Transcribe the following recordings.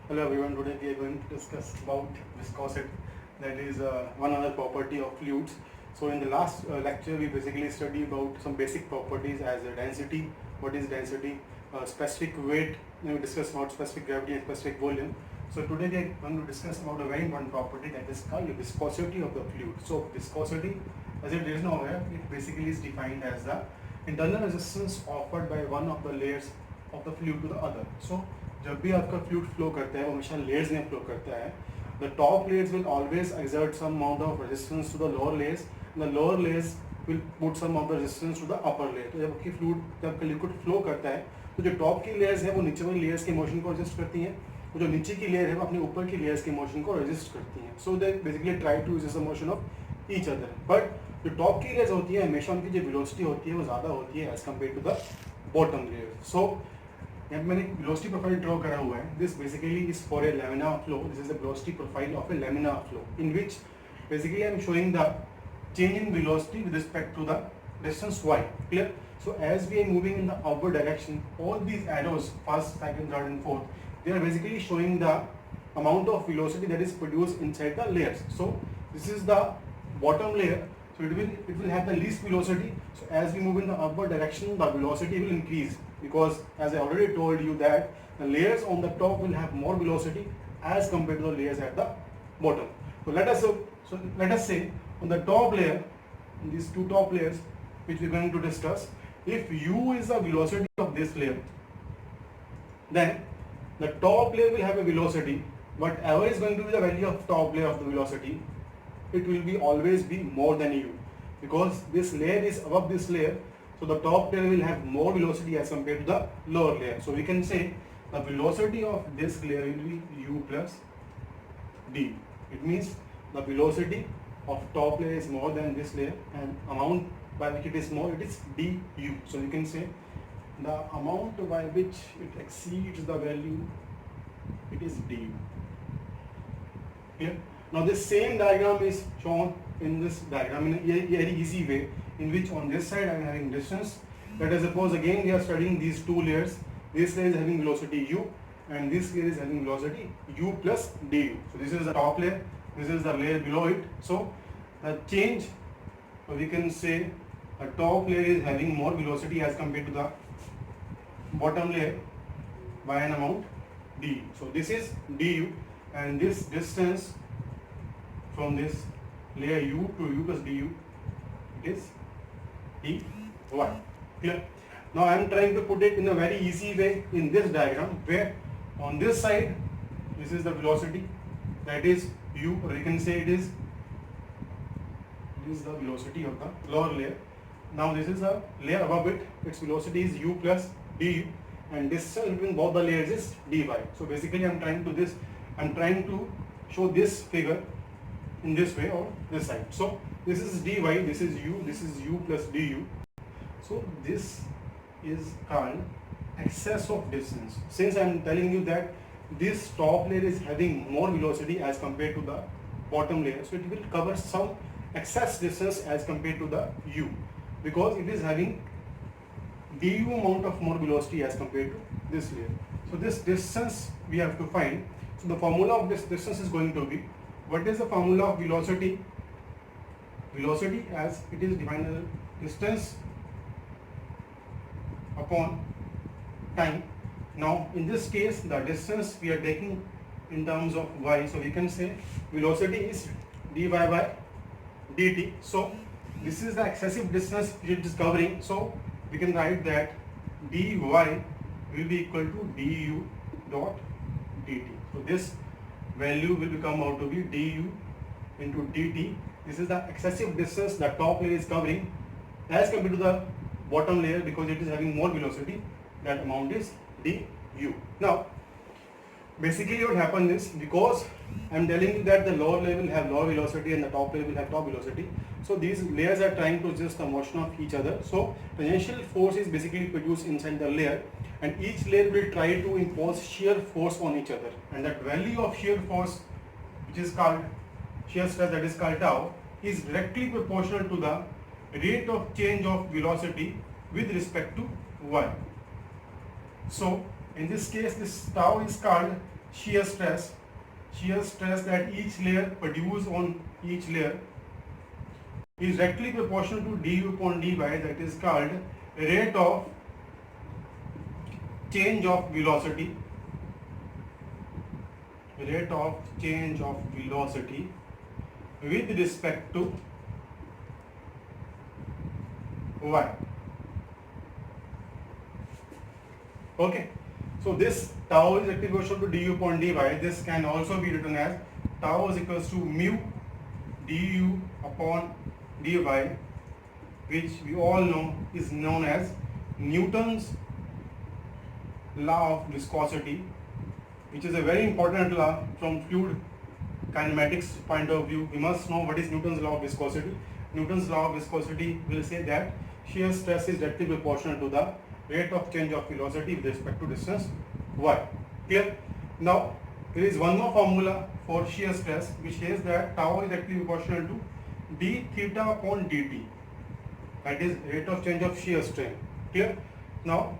Hello everyone, today we are going to discuss about viscosity, that is one other property of fluids. So in the last lecture we basically studied about some basic properties as density, what is density, specific weight, then we discussed about specific gravity and specific volume. So today we are going to discuss about a very important property that is called the viscosity of the fluid. So viscosity, as it is now aware, it basically is defined as the internal resistance offered by one of the layers of the fluid to the other. So जब भी आपका fluid flow करता है वो हमेशा layers में flow करता है. The top layers will always exert some amount of resistance to the lower layers. The lower layers will put some of the resistance to the upper layer. तो जब आपकी फ्लूइड जब आपका लिक्विड फ्लो करता है तो जो टॉप की लेयर्स है वो नीचे वाली लेयर्स के मोशन को रेजिस्ट करती हैं, वो जो नीचे की लेयर है वो अपने ऊपर की लेयर्स के मोशन को रेजिस्ट करती हैं. So they basically try to resist the motion of each other. But जो टॉप की लेयर्स होती है हमेशा उनकी जो वेलोसिटी होती है वो ज़्यादा होती है as compare to the bottom layer. So यहाँ पे मैंने वेलोसिटी प्रोफाइल ड्रॉ करा हुआ है. This basically is for a laminar flow. This is the velocity profile of a laminar flow in which basically I am showing the change in velocity with respect to the distance y. Clear? So as we are moving in the upward direction, all these arrows, first, second, third and fourth, they are basically showing the amount of velocity that is produced inside the layers. So this is the bottom layer. So it will have the least velocity. So as we move in the upward direction, the velocity will increase, because as I already told you that the layers on the top will have more velocity as compared to the layers at the bottom. So let us say on the top layer, these two top layers which we are going to discuss, if u is the velocity of this layer, then the top layer will have a velocity. Whatever is going to be the value of top layer of the velocity, it will be always be more than u, because this layer is above this layer. So the top layer will have more velocity as compared to the lower layer. So we can say the velocity of this layer will be u plus d. It means the velocity of top layer is more than this layer, and amount by which it is more, it is du. So you can say the amount by which it exceeds the value, it is du. Here. Now this same diagram is shown in this diagram in a very easy way, in which on this side I am having distance. Let us suppose again we are studying these two layers. This layer is having velocity u, and this layer is having velocity u plus du. So this is the top layer, this is the layer below it. So the change, we can say the top layer is having more velocity as compared to the bottom layer by an amount d. So this is du, and this distance from this layer u to u plus du, it is dy. Clear? Now I am trying to put it in a very easy way in this diagram, where on this side this is the velocity, that is u, or you can say it is the velocity of the lower layer. Now this is the layer above it, its velocity is u plus du, and distance between both the layers is dy. So basically I am trying to show this figure in this way or this side. So this is dy, this is u plus du. So this is called excess of distance. Since I am telling you that this top layer is having more velocity as compared to the bottom layer, so it will cover some excess distance as compared to the u, because it is having du amount of more velocity as compared to this layer. So this distance we have to find. So the formula of this distance is going to be, what is the formula of velocity? Velocity, as it is defined as distance upon time. Now in this case the distance we are taking in terms of y, so we can say velocity is dy by dt. So this is the excessive distance which it is covering. So we can write that dy will be equal to du dot dt. So this value will become out to be du into dt. This is the excessive distance the top layer is covering as compared to the bottom layer, because it is having more velocity. That amount is du. Now basically what happens is, because I am telling you that the lower layer will have lower velocity and the top layer will have top velocity, so these layers are trying to resist the motion of each other. So tangential force is basically produced inside the layer, and each layer will try to impose shear force on each other, and that value of shear force, which is called shear stress, that is called tau, is directly proportional to the rate of change of velocity with respect to y. So in this case, this tau is called shear stress that each layer produce on each layer is directly proportional to du upon dy, that is called rate of change of velocity, rate of change of velocity with respect to y. Okay, so this tau is directly proportional to du upon dy. This can also be written as tau is equals to mu du upon dy, which we all know is known as Newton's law of viscosity, which is a very important law from fluid kinematics point of view. We must know what is Newton's law of viscosity. Newton's law of viscosity will say that shear stress is directly proportional to the rate of change of velocity with respect to distance y. Clear? Now there is one more formula for shear stress which says that tau is directly proportional to d theta upon dt, that is rate of change of shear strain. Clear? Now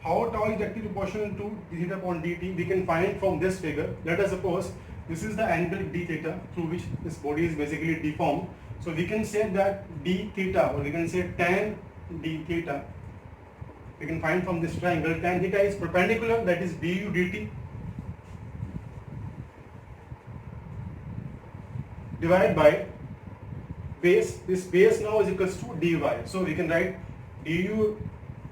how tau is directly proportional to d theta upon dt we can find from this figure. Let us suppose this is the angle d theta through which this body is basically deformed. So we can say that d theta, or we can say tan d theta, we can find from this triangle tan theta is perpendicular, that is du dt, divided by base. This base now is equals to dy. So we can write du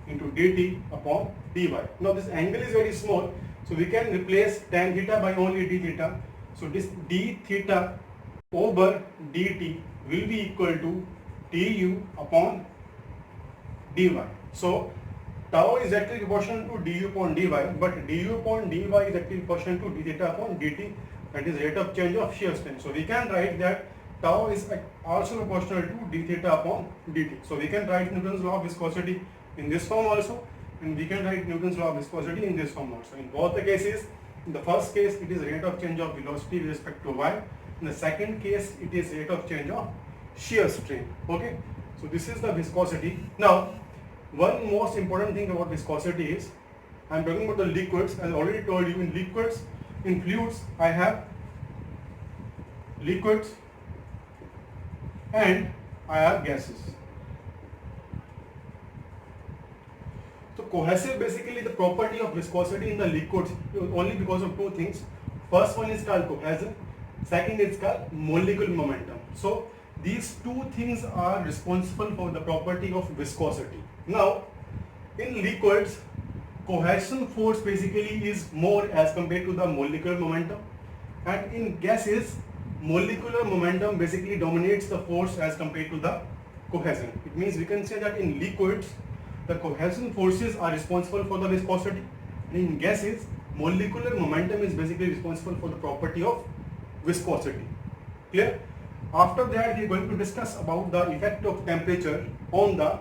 into dt upon dy. Now this angle is very small, so we can replace tan theta by only d theta. So this d theta over dt will be equal to du upon dy. So tau is directly proportional to du upon dy, but du upon dy is directly proportional to d theta upon dt, that is rate of change of shear strain. So we can write that tau is also proportional to d theta upon dt. So we can write Newton's law of viscosity in this form also, and we can write Newton's law of viscosity in this form also. In both the cases, in the first case it is rate of change of velocity with respect to y, in the second case it is rate of change of shear strain. Okay, so this is the viscosity. Now one most important thing about viscosity is, I am talking about the liquids. As I already told you, in liquids, in fluids I have liquids and I have gases. So cohesive, basically the property of viscosity in the liquids only because of two things. First one is called cohesion, second is called molecular momentum. So these two things are responsible for the property of viscosity. Now in liquids, cohesion force basically is more as compared to the molecular momentum, and in gases, molecular momentum basically dominates the force as compared to the cohesion. It means we can say that in liquids the cohesion forces are responsible for the viscosity, and in gases molecular momentum is basically responsible for the property of viscosity. Clear? After that we are going to discuss about the effect of temperature on the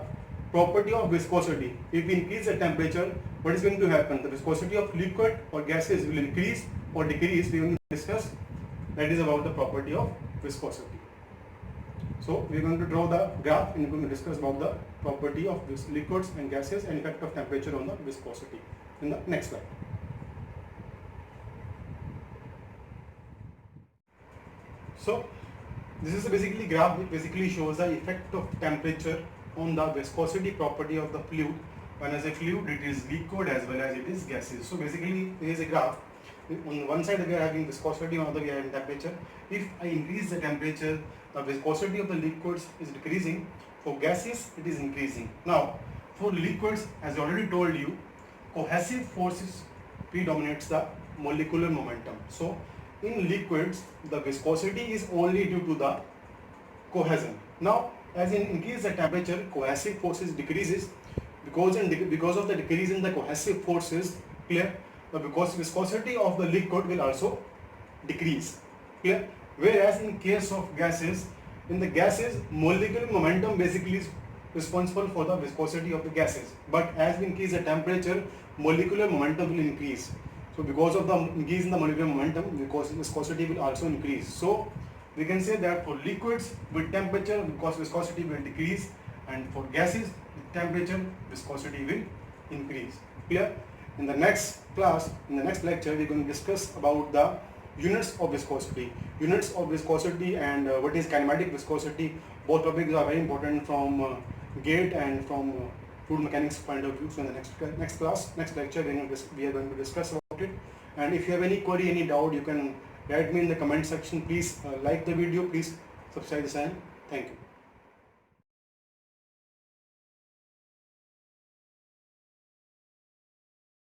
property of viscosity. If we increase the temperature, what is going to happen? The viscosity of liquid or gases will increase or decrease. We are going to discuss that is about the property of viscosity. So we are going to draw the graph and we are going to discuss about the property of this liquids and gases and effect of temperature on the viscosity in the next slide. So this is basically graph which basically shows the effect of temperature on the viscosity property of the fluid. When as a fluid it is liquid as well as it is gases. So basically there is a graph. On one side we are having viscosity, on the other we are having temperature. If I increase the temperature, the viscosity of the liquids is decreasing. For gases it is increasing. Now for liquids, as I already told you, cohesive forces predominates the molecular momentum. So in liquids the viscosity is only due to the cohesion. Now as in increase the temperature, cohesive forces decreases because of the decrease in the cohesive forces. Clear? Because viscosity of the liquid will also decrease. Clear? Whereas in case of gases, in the gases molecular momentum basically is responsible for the viscosity of the gases, but as we increase the temperature, molecular momentum will increase. So because of the increase in the molecular momentum, viscosity will also increase. So we can say that for liquids with temperature, because viscosity will decrease, and for gases with temperature, viscosity will increase. Clear? In the next class, in the next lecture, we're going to discuss about the units of viscosity. Units of viscosity and what is kinematic viscosity. Both topics are very important from GATE and from fluid mechanics point of view. So in the next class, next lecture, we are going to discuss about it. And if you have any query, any doubt, you can write me in the comment section. Please like the video, please subscribe the channel. Thank you.